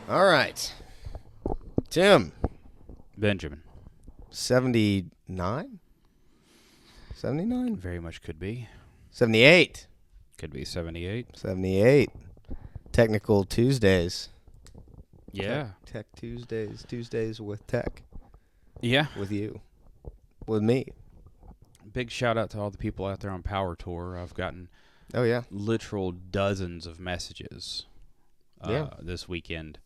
All right. Tim. Benjamin. 79? 79? Very much could be. 78. Could be 78. 78. Technical Tuesdays. Yeah. Tech Tuesdays. Tuesdays with tech. Yeah. With you. With me. Big shout out to all the people out there on Power Tour. I've gotten literal dozens of messages this weekend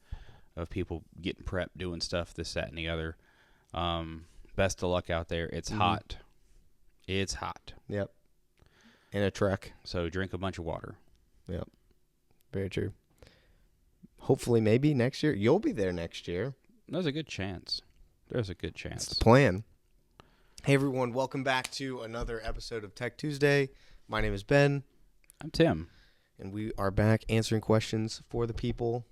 of people getting prepped, doing stuff, this, that, and the other. Best of luck out there. It's hot. It's hot. Yep. In a truck. So drink a bunch of water. Yep. Very true. Hopefully, maybe next year. You'll be there next year. There's a good chance. There's a good chance. It's the plan. Hey, everyone. Welcome back to another episode of Tech Tuesday. My name is Ben. I'm Tim. And we are back answering questions for the people,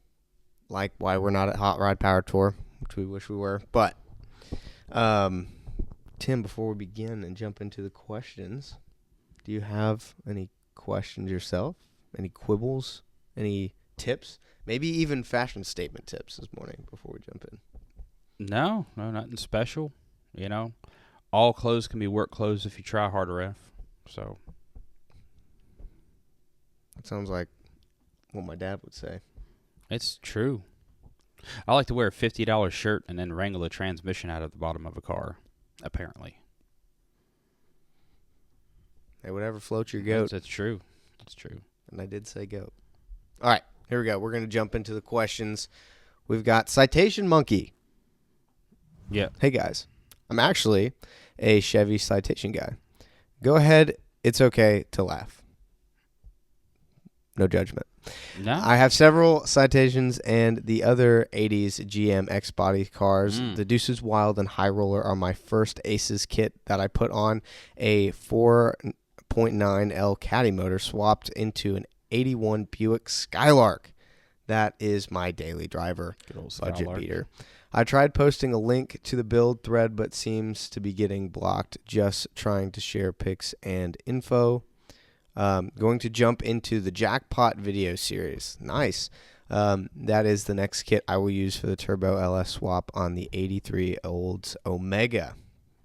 like why we're not at Hot Rod Power Tour, which we wish we were. But, Tim, before we begin and jump into the questions, do you have any questions yourself? Any quibbles? Any tips? Maybe even fashion statement tips this morning before we jump in. No, nothing special. You know, all clothes can be work clothes if you try hard enough. So. That sounds like what my dad would say. It's true. I like to wear a $50 shirt and then wrangle a transmission out of the bottom of a car, apparently. Hey, whatever floats your goat. It's true. It's true. And I did say goat. All right, here we go. We're going to jump into the questions. We've got CitationMonkey. Yeah. Hey, guys. I'm actually a Chevy Citation guy. Go ahead. It's okay to laugh. No judgment. No. I have several Citations and the other 80s GM X-Body cars. The Deuces Wild and High Roller are my first Aces kit that I put on a 4.9L Caddy motor swapped into an 81 Buick Skylark. That is my daily driver. Good old budget Skylark. beater. I tried posting a link to the build thread, but seems to be getting blocked. Just trying to share pics and info. Going to jump into the Jackpot video series. Nice. That is the next kit I will use for the Turbo LS swap on the 83 Olds Omega.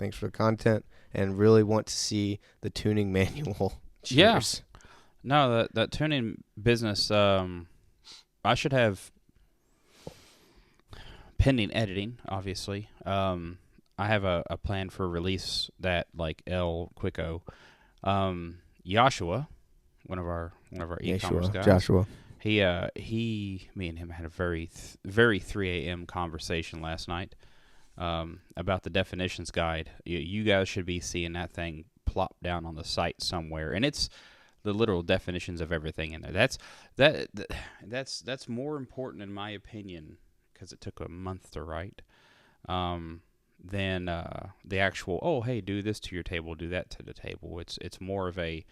Thanks for the content, and really want to see the tuning manual. Cheers. Yeah. No, that tuning business, I should have pending editing, obviously. I have a plan for release that, like El Quico. Joshua, one of our e-commerce guys. Joshua. Me and him had a very 3 a.m. conversation last night about the definitions guide. You guys should be seeing that thing plop down on the site somewhere, and it's the literal definitions of everything in there. That's more important in my opinion, because it took a month to write, than the actual, oh, hey, do this to your table, do that to the table. It's more of a,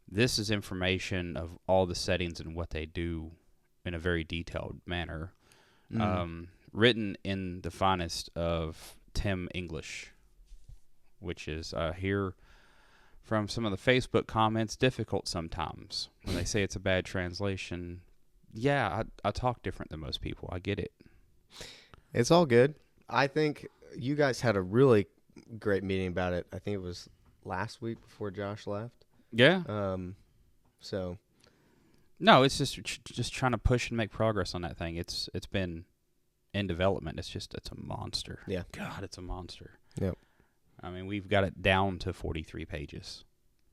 this is information of all the settings and what they do in a very detailed manner, written in the finest of Tim English, which is here from some of the Facebook comments, difficult sometimes when they say it's a bad translation. Yeah, I talk different than most people. I get it. It's all good. I think you guys had a really great meeting about it. I think it was last week before Josh left. Yeah. So. No, it's just trying to push and make progress on that thing. It's been in development. It's a monster. Yeah. God, it's a monster. Yep. I mean, we've got it down to 43 pages.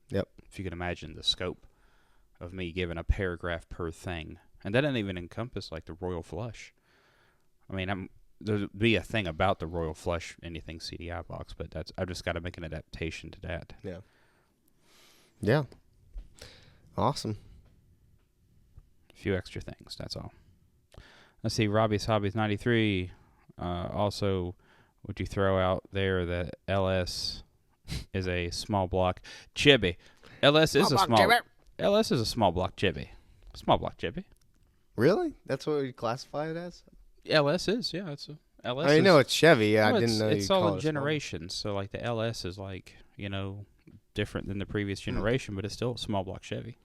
Yep. If you can imagine the scope of me giving a paragraph per thing. And that doesn't even encompass, like, the Royal Flush. I mean, there'll be a thing about the Royal Flush anything CDI box, but I've just got to make an adaptation to that. Yeah. Yeah. Awesome. A few extra things, that's all. Let's see, Robbie's Hobbies 93. Also, would you throw out there that LS is a small block chibi? LS is a small block chibi. Small block chibi. Really? That's what we classify it as? LS is, yeah. It's a LS. I know it's Chevy. Yeah, well, I didn't know it's you all call in it generations. So, like, the LS is, like, different than the previous generation, but it's still a small block Chevy.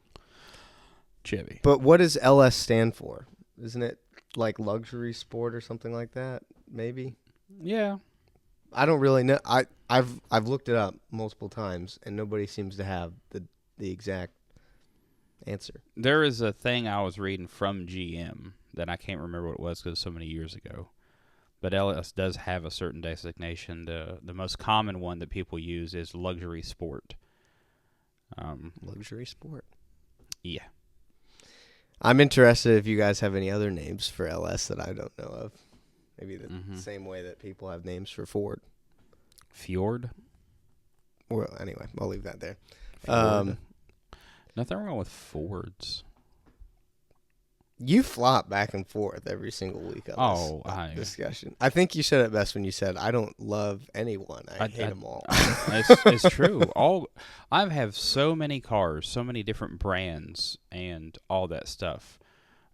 But what does LS stand for? Isn't it like luxury sport or something like that, maybe. Yeah. I don't really know. I've looked it up multiple times, and nobody seems to have the exact answer. There is a thing I was reading from GM that I can't remember what it was because so many years ago. But LS does have a certain designation. The most common one that people use is luxury sport. Luxury sport. Yeah. I'm interested if you guys have any other names for LS that I don't know of. Maybe the same way that people have names for Ford. Fjord? Well, anyway, I'll leave that there. Nothing wrong with Fords. You flop back and forth every single week on this discussion. I think you said it best when you said, I don't love anyone. I hate them all. It's true. I have so many cars, so many different brands, and all that stuff.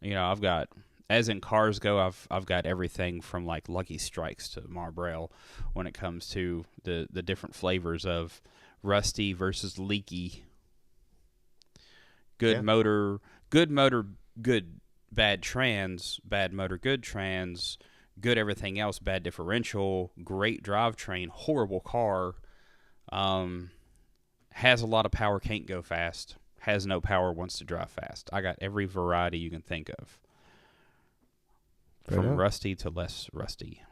You know, I've got, as in cars go, I've got everything from like Lucky Strikes to Marlboro when it comes to the different flavors of rusty versus leaky. Good motor, good bad trans, bad motor, good trans, good everything else, bad differential, great drivetrain, horrible car, has a lot of power, can't go fast, has no power, wants to drive fast. I got every variety you can think of. From rusty to less rusty.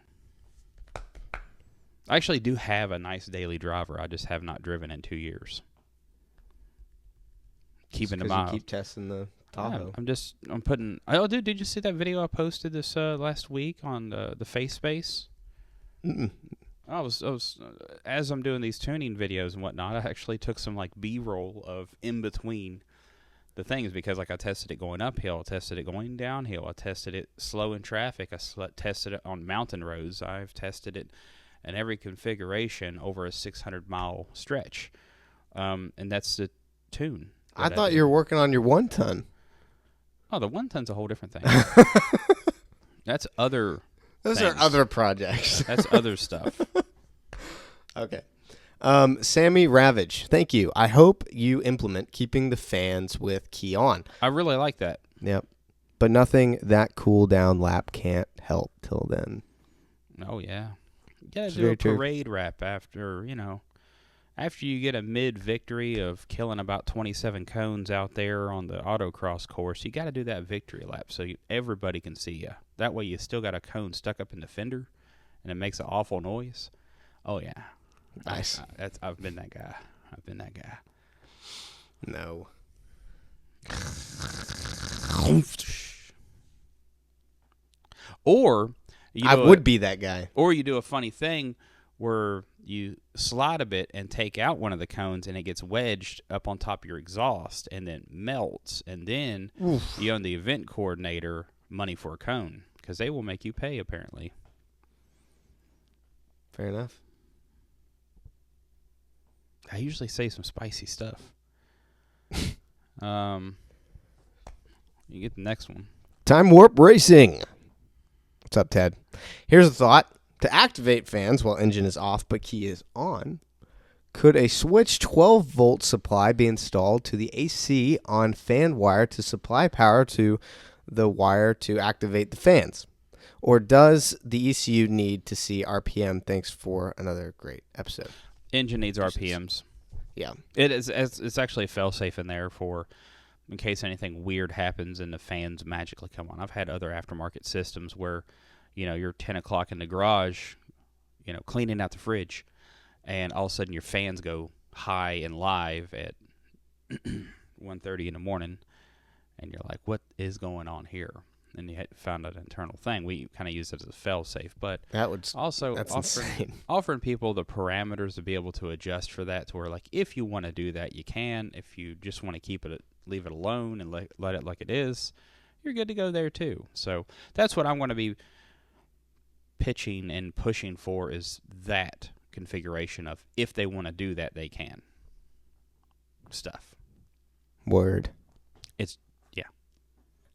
I actually do have a nice daily driver. I just have not driven in 2 years. Keeping in mind, you keep testing the Tahoe. I'm putting. Oh, dude, did you see that video I posted this last week on the face space? Mm-mm. I was as I'm doing these tuning videos and whatnot, I actually took some like B-roll of in between the things because like I tested it going uphill, I tested it going downhill, I tested it slow in traffic, I tested it on mountain roads, I've tested it in every configuration over a 600-mile stretch, and that's the tune. I thought you were working on your 1 ton. Oh, the 1 ton's a whole different thing. That's other. Those are other projects. That's other stuff. Okay. Sammy Ravage, thank you. I hope you implement keeping the fans with key on. I really like that. Yep. But nothing that cool down lap can't help till then. Oh, yeah. You got to do a parade wrap after, after you get a mid-victory of killing about 27 cones out there on the autocross course, you got to do that victory lap so everybody can see you. That way you still got a cone stuck up in the fender, and it makes an awful noise. Oh, yeah. Nice. I've been that guy. No. Or I would be that guy. Or you do a funny thing where you slide a bit and take out one of the cones and it gets wedged up on top of your exhaust and then melts. And then you owe the event coordinator money for a cone because they will make you pay, apparently. Fair enough. I usually say some spicy stuff. You get the next one. TIMEWARP-Racing. What's up, Ted? Here's a thought. To activate fans while engine is off but key is on, could a switch 12-volt supply be installed to the AC on fan wire to supply power to the wire to activate the fans? Or does the ECU need to see RPM? Thanks for another great episode. Engine needs RPMs. Yeah. It's actually a fail-safe in there for in case anything weird happens and the fans magically come on. I've had other aftermarket systems where you're 10 o'clock in the garage, cleaning out the fridge, and all of a sudden your fans go high and live at 1:30 in the morning, and you're like, what is going on here? And you found an internal thing. We kind of use it as a fail-safe, but that's offering people the parameters to be able to adjust for that to where, like, if you want to do that, you can. If you just want to leave it alone and let it like it is, you're good to go there too. So that's what I'm going to be pitching and pushing for is that configuration of if they want to do that, they can. Stuff. Word. It's, yeah.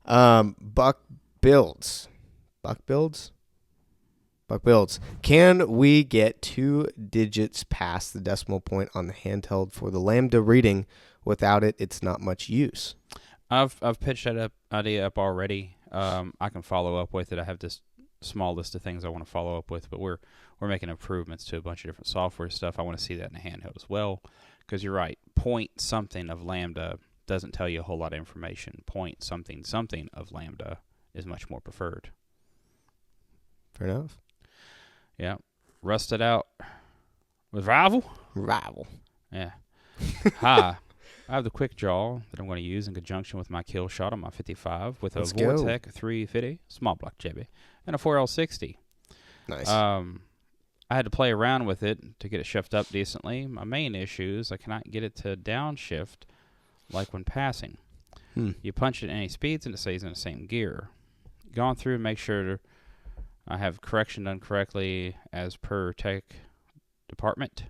BuckBuilds. BuckBuilds. Can we get 2 digits past the decimal point on the handheld for the lambda reading? Without it, it's not much use. I've pitched that idea up already. I can follow up with it. I have this small list of things I want to follow up with, but we're making improvements to a bunch of different software stuff. I want to see that in the handheld as well, because you're right. Point something of lambda doesn't tell you a whole lot of information. Point something of lambda is much more preferred. Fair enough. Yeah. Rusted out with rival? Rival. Yeah. Hi. I have the quick draw that I'm going to use in conjunction with my kill shot on my 55 with Let's a go. Vortec 350 small block Chevy and a 4L60. Nice. I had to play around with it to get it shifted up decently. My main issue is I cannot get it to downshift like when passing. You punch it at any speeds and it stays in the same gear. Gone through and make sure I have correction done correctly as per tech department,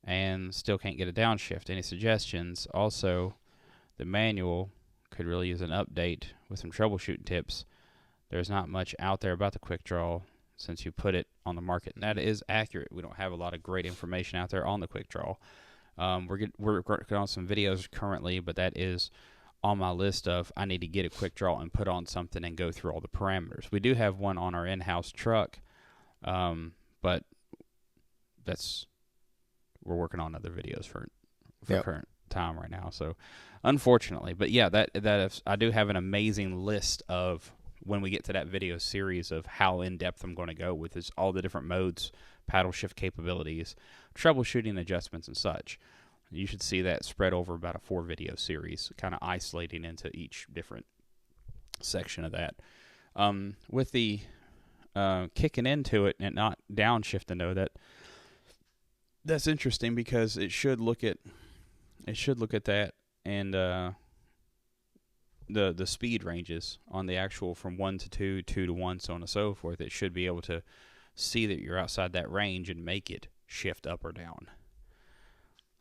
and still can't get a downshift. Any suggestions? Also, the manual could really use an update with some troubleshooting tips. There's not much out there about the quick draw since you put it on the market, and that is accurate. We don't have a lot of great information out there on the quick draw. We're working on some videos currently, but that is on my list of I need to get a quick draw and put on something and go through all the parameters. We do have one on our in-house truck, but we're working on other videos for current time right now. So, unfortunately, but yeah, I do have an amazing list of when we get to that video series of how in depth I'm going to go with is all the different modes, paddle shift capabilities, troubleshooting adjustments, and such. You should see that spread over about a 4-video series, kind of isolating into each different section of that. With the kicking into it and not downshifting though, that's interesting because it should look at that and the speed ranges on the actual from 1 to 2, 2 to 1, so on and so forth. It should be able to see that you're outside that range and make it shift up or down.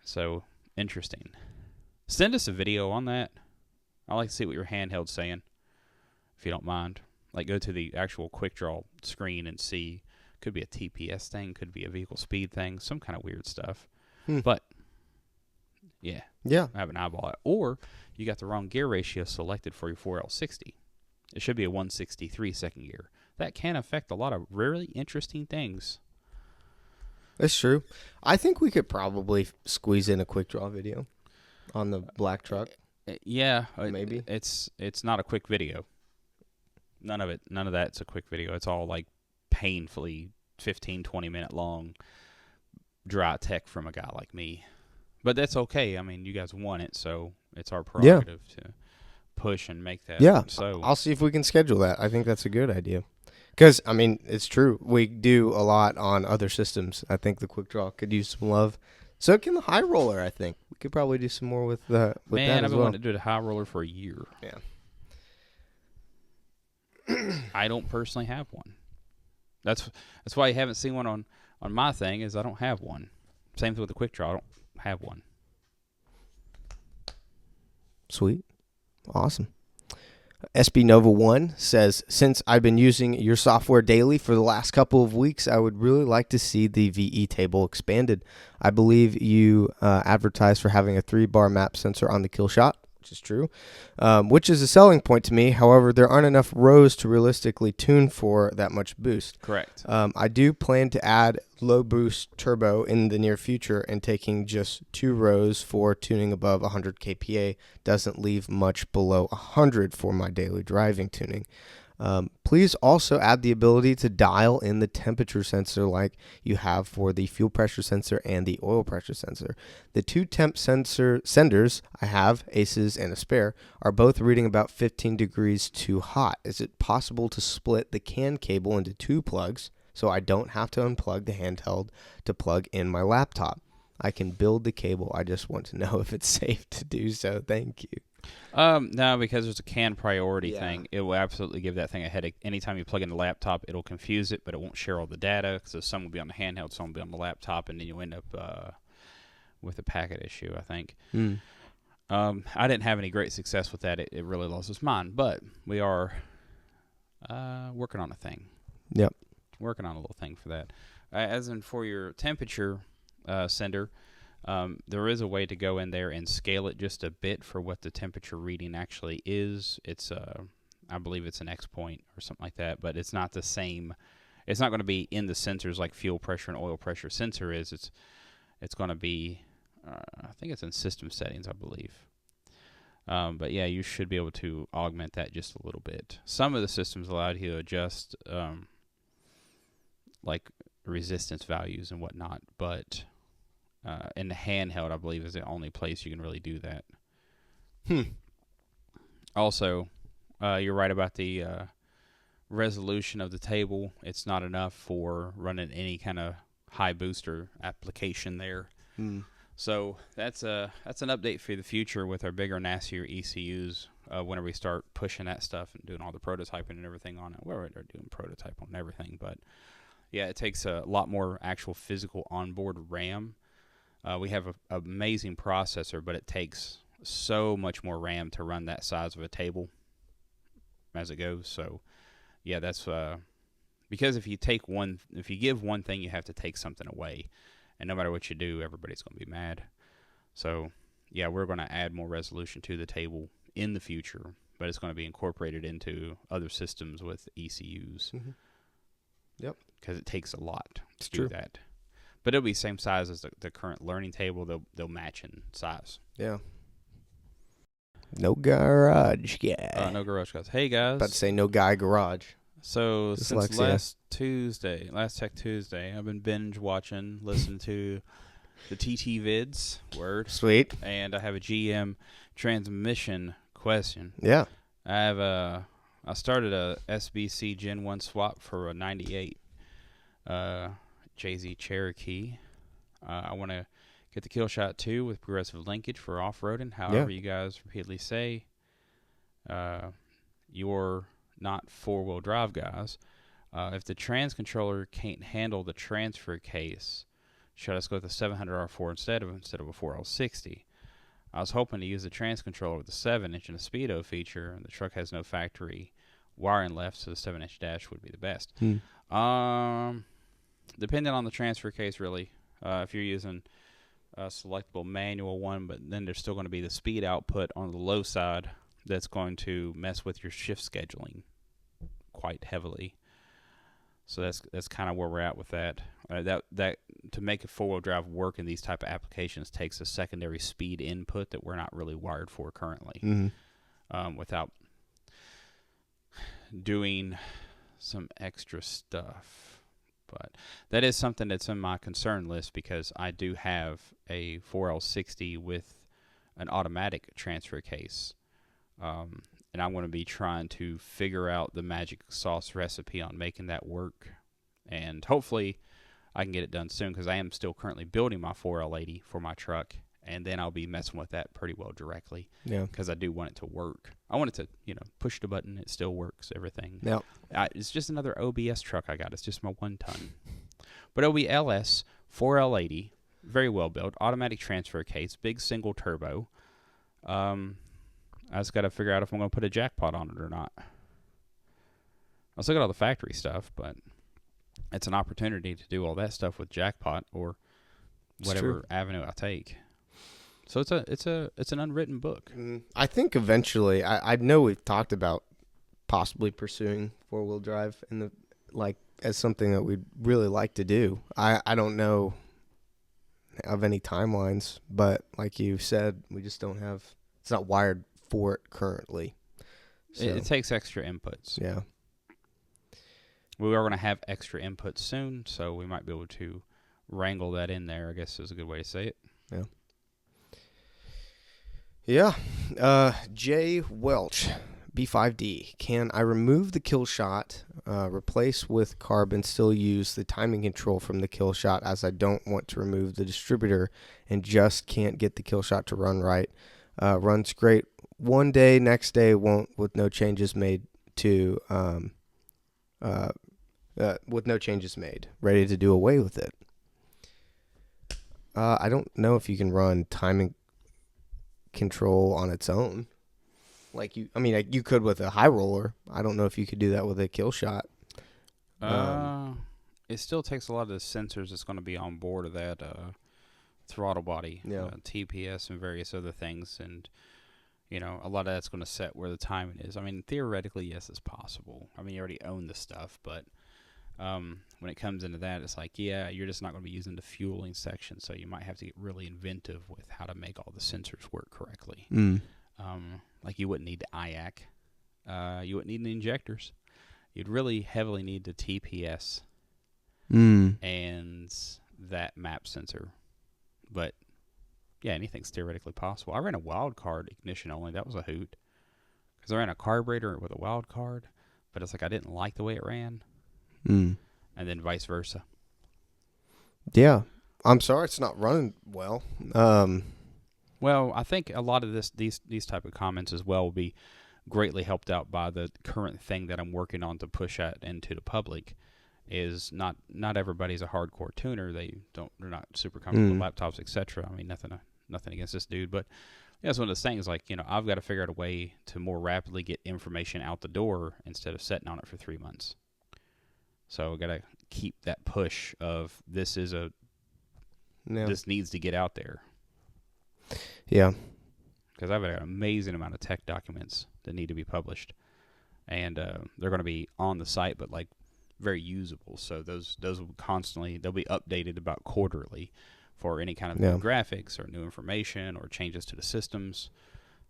So, interesting. Send us a video on that. I'd like to see what your handheld's saying, if you don't mind. Like, go to the actual quick draw screen and see. Could be a TPS thing, could be a vehicle speed thing, some kind of weird stuff. But, yeah. I have an eyeball it. Or, you got the wrong gear ratio selected for your 4L60. It should be a 163 second gear. That can affect a lot of really interesting things. That's true. I think we could probably squeeze in a quick draw video on the black truck. Yeah, maybe. It's not a quick video. None of that's a quick video. It's all like painfully 15, 20 minute long dry tech from a guy like me. But that's okay. I mean, you guys want it, so it's our prerogative to push and make that. Yeah, so I'll see if we can schedule that. I think that's a good idea. Because, I mean, it's true. We do a lot on other systems. I think the quick draw could use some love. So can the high roller, I think. We could probably do some more with that as well. Man, I've been wanting to do the high roller for a year. Yeah. I don't personally have one. That's why you haven't seen one on my thing, is I don't have one. Same thing with the quick draw. I don't have one. Sweet. Awesome. SB Nova 1 says, since I've been using your software daily for the last couple of weeks, I would really like to see the VE table expanded. I believe you advertise for having a 3-bar map sensor on the kill shot, which is true, which is a selling point to me. However, there aren't enough rows to realistically tune for that much boost. Correct. I do plan to add low boost turbo in the near future, and taking just 2 rows for tuning above 100 kPa doesn't leave much below 100 for my daily driving tuning. Please also add the ability to dial in the temperature sensor like you have for the fuel pressure sensor and the oil pressure sensor. The 2 temp sensor senders I have, Aces and a spare, are both reading about 15 degrees too hot. Is it possible to split the CAN cable into 2 plugs so I don't have to unplug the handheld to plug in my laptop? I can build the cable. I just want to know if it's safe to do so. Thank you. No, because there's a CAN priority thing. It will absolutely give that thing a headache. Anytime you plug in the laptop, it'll confuse it, but it won't share all the data, because some will be on the handheld, some will be on the laptop, and then you'll end up with a packet issue, I think. I didn't have any great success with that. It really lost its mind, but we are working on a thing. Yep. Working on a little thing for that. As in for your temperature sender, there is a way to go in there and scale it just a bit for what the temperature reading actually is. It's I believe it's an X point or something like that, but it's not the same. It's not going to be in the sensors like fuel pressure and oil pressure sensor is. It's going to be, I think it's in system settings, I believe. But yeah, you should be able to augment that just a little bit. Some of the systems allow you to adjust like resistance values and whatnot, but in the handheld, I believe, is the only place you can really do that. Also, you're right about the resolution of the table. It's not enough for running any kind of high booster application there. So that's an update for the future with our bigger, nastier ECUs. Whenever we start pushing that stuff and doing all the prototyping and everything on it, we're already doing prototype on everything, but yeah, it takes a lot more actual physical onboard RAM. We have an amazing processor, but it takes so much more RAM to run that size of a table as it goes. So yeah, that's because if you give one thing, you have to take something away, and no matter what you do, everybody's going to be mad. So yeah, we're going to add more resolution to the table in the future, but it's going to be incorporated into other systems with ECUs. Yep, because it takes a lot to true. do that. But it'll be the same size as the current learning table. They'll match in size. Yeah. No garage guy. No garage guys. Hey guys. About to say no guy garage. So Dyslexia. since last Tech Tuesday, I've been binge watching, listening to the TT vids. Word. Sweet. And I have a GM transmission question. Yeah. I started a SBC Gen 1 swap for a 98 JZ Cherokee. I want to get the Killshot 2 with progressive linkage for off-roading. However, you guys repeatedly say you're not four-wheel drive guys. If the trans controller can't handle the transfer case, should I just go with the 700R4 instead of a 4L60? I was hoping to use the trans controller with the 7-inch and a speedo feature, and the truck has no factory wiring left, so the 7-inch dash would be the best. Depending on the transfer case, really. If you're using a selectable manual one, but then there's still going to be the speed output on the low side that's going to mess with your shift scheduling quite heavily. So that's kind of where we're at with that. That to make a four-wheel drive work in these type of applications takes a secondary speed input that we're not really wired for currently. Without doing some extra stuff. But that is something that's in my concern list because I do have a 4L60 with an automatic transfer case. And I'm going to be trying to figure out the magic sauce recipe on making that work. And hopefully I can get it done soon because I am still currently building my 4L80 for my truck. And then I'll be messing with that pretty well directly. Yeah. Because I do want it to work. I want it to, push the button. It still works, everything. Yeah. It's just another OBS truck I got. It's just my 1-ton. But it'll be LS, 4L80, very well built, automatic transfer case, big single turbo. I just got to figure out if I'm going to put a jackpot on it or not. I still got all the factory stuff, but it's an opportunity to do all that stuff with jackpot or whatever avenue I take. So it's an unwritten book. I think eventually, I know we've talked about possibly pursuing 4-wheel drive as something that we'd really like to do. I don't know of any timelines, but like you said, we just don't have. It's not wired for it currently. So. It takes extra inputs. Yeah. We are going to have extra inputs soon, so we might be able to wrangle that in there, I guess is a good way to say it. Yeah. Yeah. Jay Welch, B5D. Can I remove the kill shot, replace with carbon, still use the timing control from the kill shot as I don't want to remove the distributor and just can't get the kill shot to run right? Runs great one day, next day won't with no changes made to ready to do away with it. I don't know if you can run timing control on its own. You could with a high roller. I don't know if you could do that with a kill shot. It still takes a lot of the sensors that's going to be on board of that throttle body, TPS and various other things, and A lot of that's going to set where the timing is. I mean, theoretically, yes, it's possible. I mean, you already own the stuff, but when it comes into that, it's like, yeah, you're just not going to be using the fueling section, so you might have to get really inventive with how to make all the sensors work correctly. Like you wouldn't need the IAC. You wouldn't need the injectors. You'd really heavily need the TPS and that map sensor. But yeah, anything's theoretically possible. I ran a wild card ignition only. That was a hoot. Because I ran a carburetor with a wild card, but it's like I didn't like the way it ran. And then vice versa. Yeah. I'm sorry it's not running well. Well, I think a lot of these type of comments as well will be greatly helped out by the current thing that I'm working on to push out into the public. Is not everybody's a hardcore tuner. They're not super comfortable with laptops, etc. I mean, nothing against this dude, but yeah, it's one of those things. Like, I've got to figure out a way to more rapidly get information out the door instead of sitting on it for 3 months. So I got to keep that push of this needs to get out there. Yeah, because I've got an amazing amount of tech documents that need to be published, and they're going to be on the site, but like very usable. So those will they'll be updated about quarterly for any kind of new graphics or new information or changes to the systems.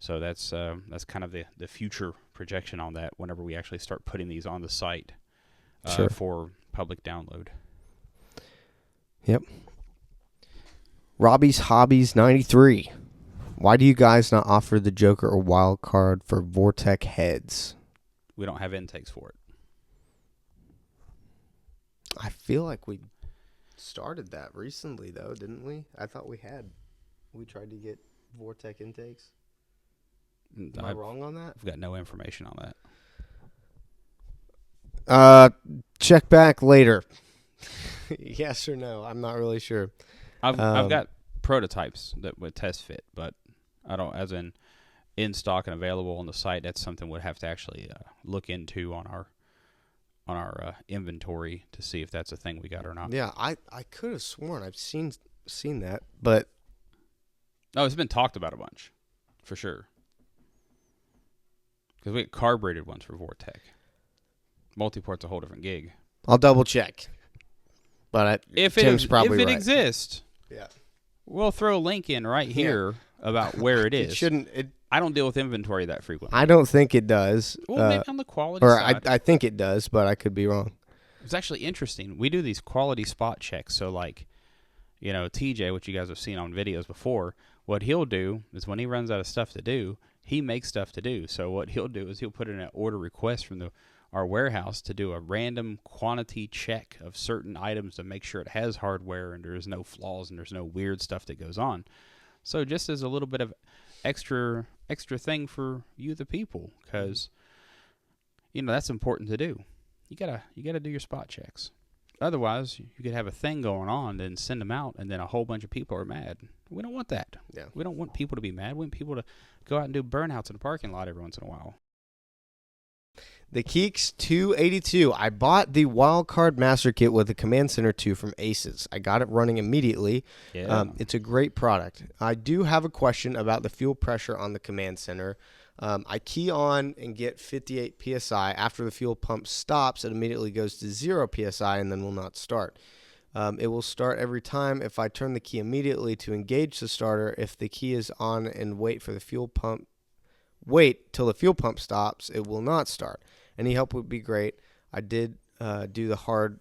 So that's kind of the future projection on that whenever we actually start putting these on the site for public download. Yep. Robbie's Hobbies 93. Why do you guys not offer the Joker or Wild Card for Vortec heads? We don't have intakes for it. I feel like we started that recently, though, didn't we? I thought we had. We tried to get Vortec intakes. Am I wrong on that? I've got no information on that. Check back later. Yes or no? I'm not really sure. I've got prototypes that would test fit, but I don't, as in stock and available on the site. That's something we'd have to actually look into on our inventory to see if that's a thing we got or not. Yeah, I could have sworn I've seen that, but it's been talked about a bunch, for sure. Because we get carbureted ones for Vortec. Multiport's a whole different gig. I'll double check. But Tim's probably right. If it exists, yeah, we'll throw a link in right here about where it is. It shouldn't. I don't deal with inventory that frequently. I don't think it does. Well, maybe on the quality side. I think it does, but I could be wrong. It's actually interesting. We do these quality spot checks. So, like, TJ, which you guys have seen on videos before, what he'll do is when he runs out of stuff to do, he makes stuff to do. So what he'll do is he'll put in an order request from our warehouse to do a random quantity check of certain items to make sure it has hardware and there's no flaws and there's no weird stuff that goes on. So just as a little bit of extra thing for you, the people, because that's important to do. You gotta do your spot checks. Otherwise, you could have a thing going on, then send them out, and then a whole bunch of people are mad. We don't want that. Yeah. We don't want people to be mad. We want people to go out and do burnouts in the parking lot every once in a while. The Keeks 282. I bought the Wildcard Master Kit with the Command Center 2 from Aces. I got it running immediately. Yeah. It's a great product. I do have a question about the fuel pressure on the Command Center. I key on and get 58 PSI. After the fuel pump stops, it immediately goes to 0 PSI and then will not start. It will start every time if I turn the key immediately to engage the starter. If the key is on and wait till the fuel pump stops, it will not start. Any help would be great. I did do the hard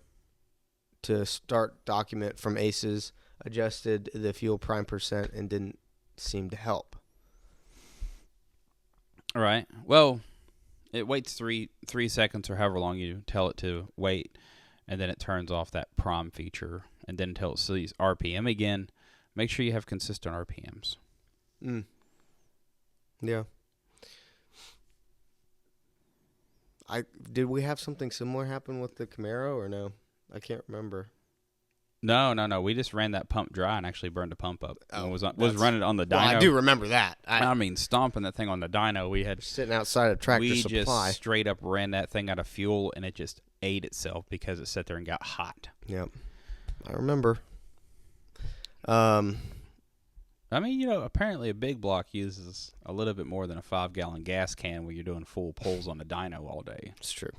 to start document from Aces, adjusted the fuel prime percent, and didn't seem to help. All right. Well, it waits three seconds or however long you tell it to wait, and then it turns off that prom feature, and then until it sees RPM again. Make sure you have consistent RPMs. Yeah. Did we have something similar happen with the Camaro or no? I can't remember. No. We just ran that pump dry and actually burned the pump up. Oh, was running it on the dyno. Well, I do remember that. Stomping that thing on the dyno. We had sitting outside of Tractor Supply. We just straight up ran that thing out of fuel, and it just ate itself because it sat there and got hot. Yep, I remember. I mean, apparently a big block uses a little bit more than a 5-gallon gas can when you're doing full pulls on the dyno all day. It's true.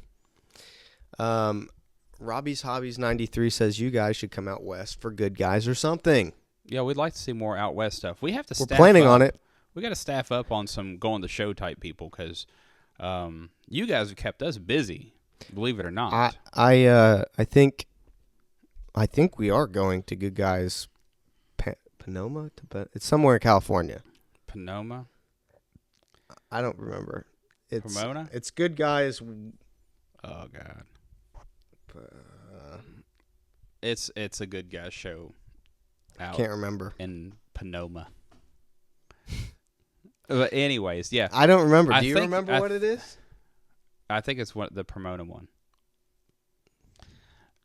Robbie's Hobbies 93 says you guys should come out west for Good Guys or something. Yeah, we'd like to see more out west stuff. We have to. We're planning up. on it. We got to staff up on some going the show type people because you guys have kept us busy. Believe it or not. I think we are going to Good Guys. Panoma? It's somewhere in California. Panoma? I don't remember. Pomona? It's Good Guys. Oh God. It's a Good Guys show. Can't remember. In Panoma. But anyways, yeah. I don't remember. Do you remember what it is? I think it's the Pomona one.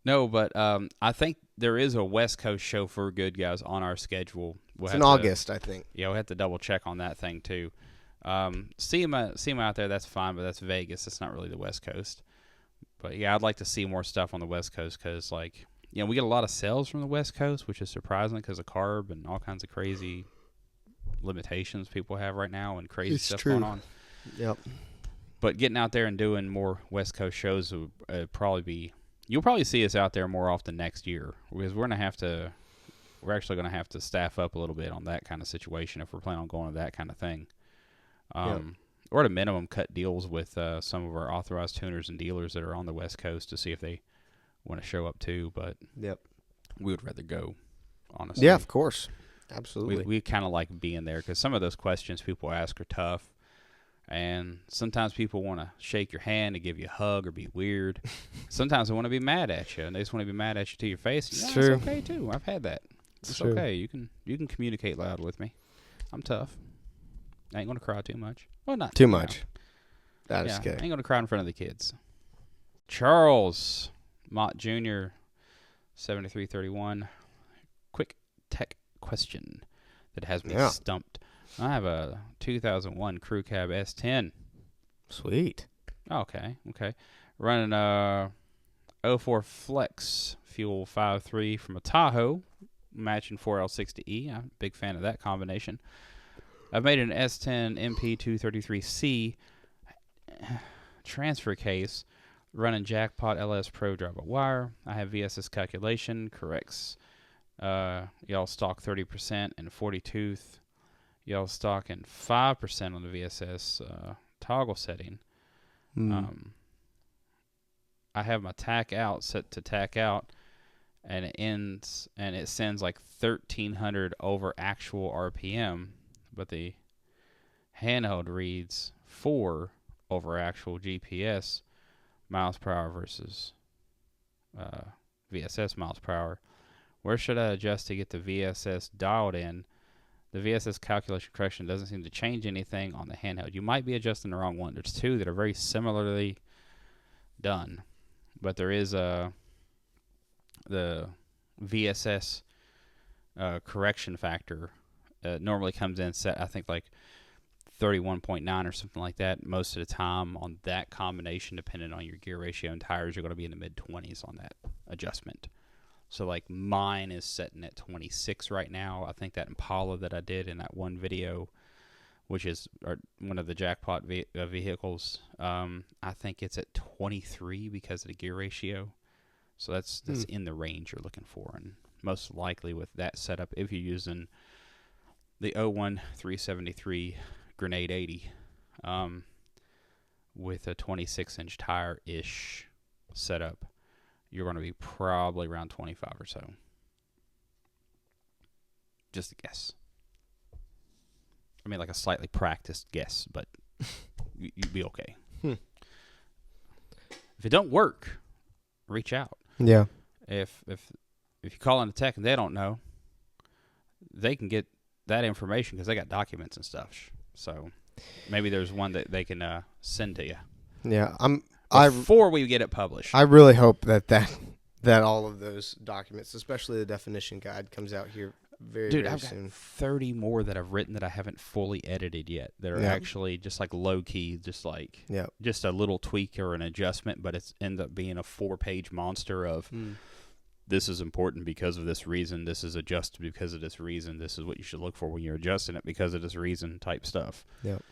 No, but I think there is a West Coast show for Good Guys on our schedule. It's in August, I think. Yeah, we'll have to double check on that thing too. See him out there, that's fine, but that's Vegas. It's not really the West Coast. But yeah, I'd like to see more stuff on the West Coast because, we get a lot of sales from the West Coast, which is surprising because of carb and all kinds of crazy limitations people have right now and crazy stuff going on. Yep. But getting out there and doing more West Coast shows would probably be. You'll probably see us out there more often next year because we're actually going to have to staff up a little bit on that kind of situation if we're planning on going to that kind of thing. Or at a minimum, cut deals with some of our authorized tuners and dealers that are on the West Coast to see if they want to show up too. But we would rather go, honestly. Yeah, of course. Absolutely. We kind of like being there because some of those questions people ask are tough. And sometimes people want to shake your hand to give you a hug or be weird. Sometimes they want to be mad at you, and they just want to be mad at you to your face. It's true. It's okay too. I've had that. It's true. Okay. You can communicate loud with me. I'm tough. I ain't gonna cry too much. Well, not too much. That is good. I ain't gonna cry in front of the kids. Charles Mott Jr. 7331. Quick tech question that has me stumped. I have a 2001 Crew Cab S10. Sweet. Okay. Running 04 Flex Fuel 5.3 from a Tahoe, matching 4L60E. I'm a big fan of that combination. I've made an S10 MP233C transfer case, running Jackpot LS Pro driver wire. I have VSS calculation, corrects y'all stock 30% and 40 tooth. Y'all stocking 5% on the VSS toggle setting. I have my tack out set to tack out, and it sends like 1,300 over actual RPM, but the handheld reads 4 over actual GPS miles per hour versus VSS miles per hour. Where should I adjust to get the VSS dialed in? The VSS calculation correction doesn't seem to change anything on the handheld. You might be adjusting the wrong one. There's two that are very similarly done, but there is the VSS correction factor normally comes in set, I think, like 31.9 or something like that. Most of the time on that combination, depending on your gear ratio and tires, you're going to be in the mid-20s on that adjustment. So, like, mine is setting at 26 right now. I think that Impala that I did in that one video, which is one of the jackpot vehicles, I think it's at 23 because of the gear ratio. So that's in the range you're looking for. And most likely with that setup, if you're using the 01 373 Grenade 80 with a 26-inch tire-ish setup, you're going to be probably around 25 or so. Just a guess. I mean, like a slightly practiced guess, but you'd be okay. If it don't work, reach out. Yeah. If you call in a tech and they don't know, they can get that information because they got documents and stuff. So maybe there's one that they can send to you. Yeah, before we get it published. I really hope that all of those documents, especially the definition guide, comes out here very soon. I've got 30 more that I've written that I haven't fully edited yet. That are actually just like low key, just like just a little tweak or an adjustment, but it's end up being a 4-page monster of this is important because of this reason. This is adjusted because of this reason. This is what you should look for when you're adjusting it because of this reason type stuff. Yep.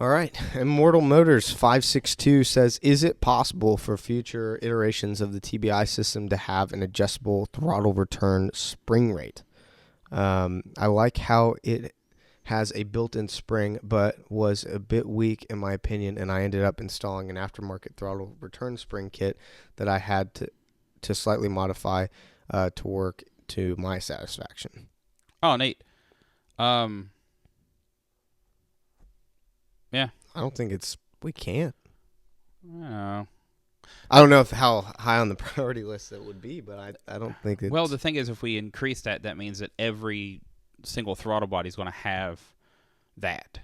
All right. Immortal Motors 562 says, is it possible for future iterations of the TBI system to have an adjustable throttle return spring rate? I like how it has a built-in spring, but was a bit weak in my opinion, and I ended up installing an aftermarket throttle return spring kit that I had to slightly modify to work to my satisfaction. Oh, neat. Yeah. I don't think we can't. Oh. I don't know how high on the priority list that would be, but I don't think it's... Well, the thing is, if we increase that, that means that every single throttle body is going to have that.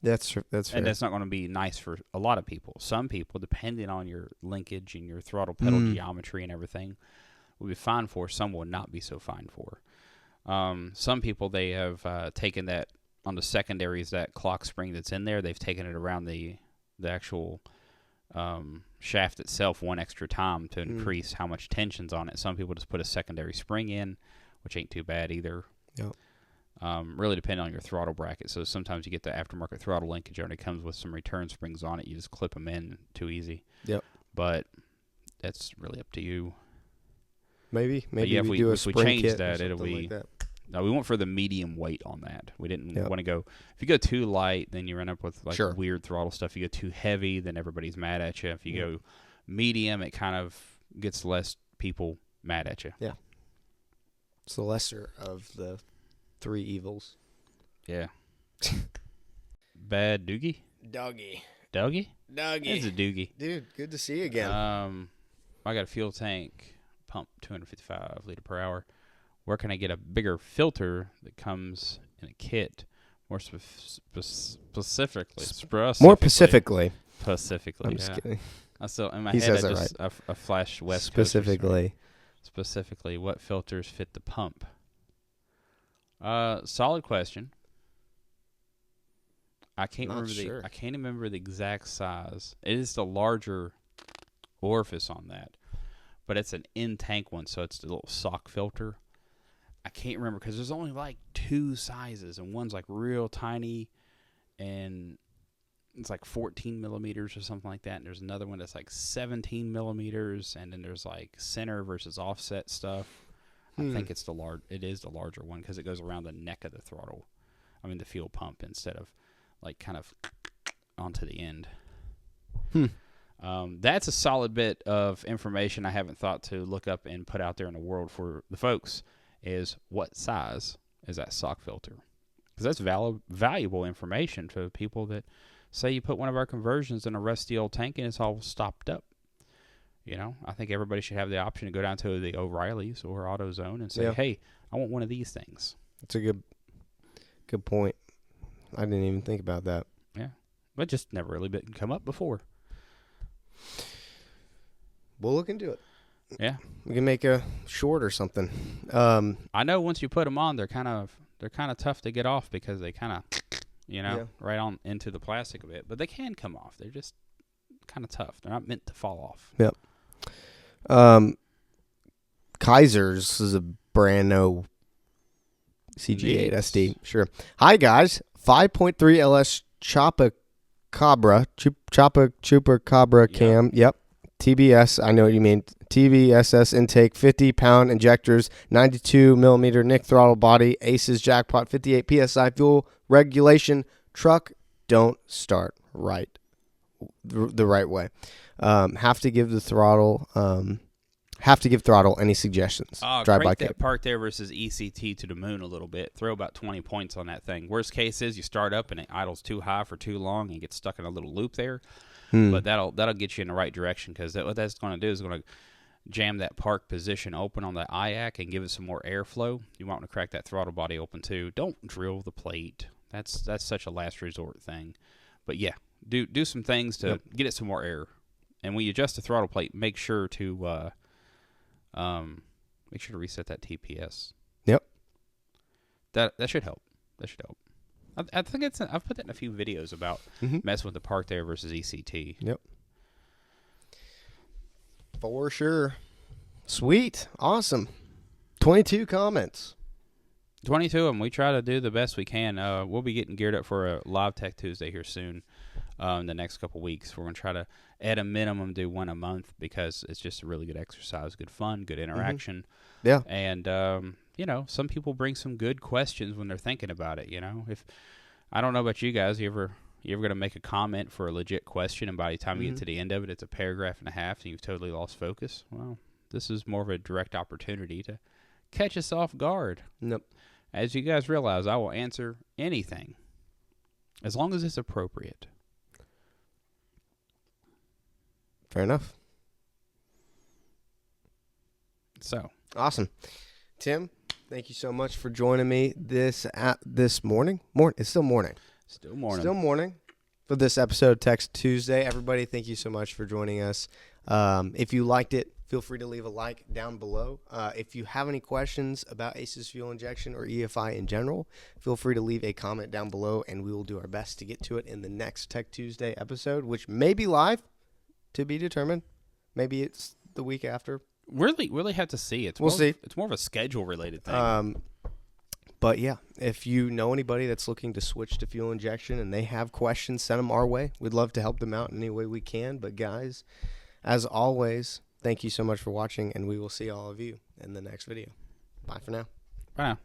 That's fair. And that's not going to be nice for a lot of people. Some people, depending on your linkage and your throttle pedal geometry and everything, will be fine for. Some will not be so fine for. Some people, they have taken that on the secondaries, that clock spring that's in there, they've taken it around the actual shaft itself one extra time to increase how much tension's on it. Some people just put a secondary spring in, which ain't too bad either. Yep. Really depending on your throttle bracket. So sometimes you get the aftermarket throttle linkage and it comes with some return springs on it. You just clip them in too easy. Yep. But that's really up to you. Maybe yeah, we do a spring kit. If we change that, it'll be... like that. No, we went for the medium weight on that. We didn't want to go... If you go too light, then you run up with like weird throttle stuff. If you go too heavy, then everybody's mad at you. If you go medium, it kind of gets less people mad at you. Yeah. It's the lesser of the three evils. Yeah. Bad Doogie? Dougie. Dougie? Dougie. It's a Doogie. Dude, good to see you again. I got a fuel tank pump 255 liter per hour. Where can I get a bigger filter that comes in a kit? More specifically. More specifically. Specifically, I'm just kidding. I still, in my he head, says I flashed West Specifically. Specifically, what filters fit the pump? Solid question. I can't remember the exact size. It is the larger orifice on that, but it's an in-tank one, so it's the little sock filter. I can't remember because there's only like two sizes, and one's like real tiny, and it's like 14 millimeters or something like that. And there's another one that's like 17 millimeters, and then there's like center versus offset stuff. I think it is the larger one because it goes around the neck of the throttle. I mean the fuel pump instead of like kind of onto the end. That's a solid bit of information I haven't thought to look up and put out there in the world for the folks. Is what size is that sock filter? Because that's valuable information to people that say you put one of our conversions in a rusty old tank and it's all stopped up. You know, I think everybody should have the option to go down to the O'Reilly's or AutoZone and say, hey, I want one of these things. That's a good point. I didn't even think about that. Yeah, but just never really been come up before. We'll look into it. Yeah, we can make a short or something. I know once you put them on, they're kind of tough to get off because they kind of, right on into the plastic a bit. But they can come off. They're just kind of tough. They're not meant to fall off. Yep. Kaiser's is a brand new CG8 SD. Sure. Hi guys, 5.3 LS Chupacabra cam. Yep. TBS, I know what you mean. TBSS intake, 50-pound injectors, 92mm Nick throttle body, Aces jackpot, 58 PSI fuel regulation. Truck don't start right, the right way. Have to give throttle. Any suggestions? Drive-by that park there versus ECT to the moon a little bit. Throw about 20 points on that thing. Worst case is you start up and it idles too high for too long and get stuck in a little loop there. But that'll get you in the right direction because what that's going to do is going to jam that park position open on the IAC and give it some more airflow. You want to crack that throttle body open too. Don't drill the plate. That's such a last resort thing. But yeah, do some things to get it some more air. And when you adjust the throttle plate, make sure to reset that TPS. Yep. That should help. That should help. I think I've put that in a few videos about messing with the park there versus ECT. Yep. For sure. Sweet. Awesome. 22 comments. 22 of them. We try to do the best we can. We'll be getting geared up for a live Tech Tuesday here soon. The next couple weeks, we're going to try to, at a minimum, do one a month because it's just a really good exercise, good fun, good interaction. Yeah. And some people bring some good questions when they're thinking about it. If I don't know about you guys, you ever going to make a comment for a legit question, and by the time you get to the end of it, it's a paragraph and a half, and you've totally lost focus? Well, this is more of a direct opportunity to catch us off guard. Nope. As you guys realize, I will answer anything as long as it's appropriate. Fair enough. So awesome. Tim, thank you so much for joining me this morning. It's still morning. Still morning. Still morning for this episode of Text Tuesday. Everybody, thank you so much for joining us. If you liked it, feel free to leave a like down below. If you have any questions about ACES fuel injection or EFI in general, feel free to leave a comment down below, and we will do our best to get to it in the next Tech Tuesday episode, which may be live, to be determined. Maybe it's the week after. Really have to see. We'll see. It's more of a schedule-related thing. But yeah, if you know anybody that's looking to switch to fuel injection and they have questions, send them our way. We'd love to help them out in any way we can. But guys, as always, thank you so much for watching, and we will see all of you in the next video. Bye for now. Bye now.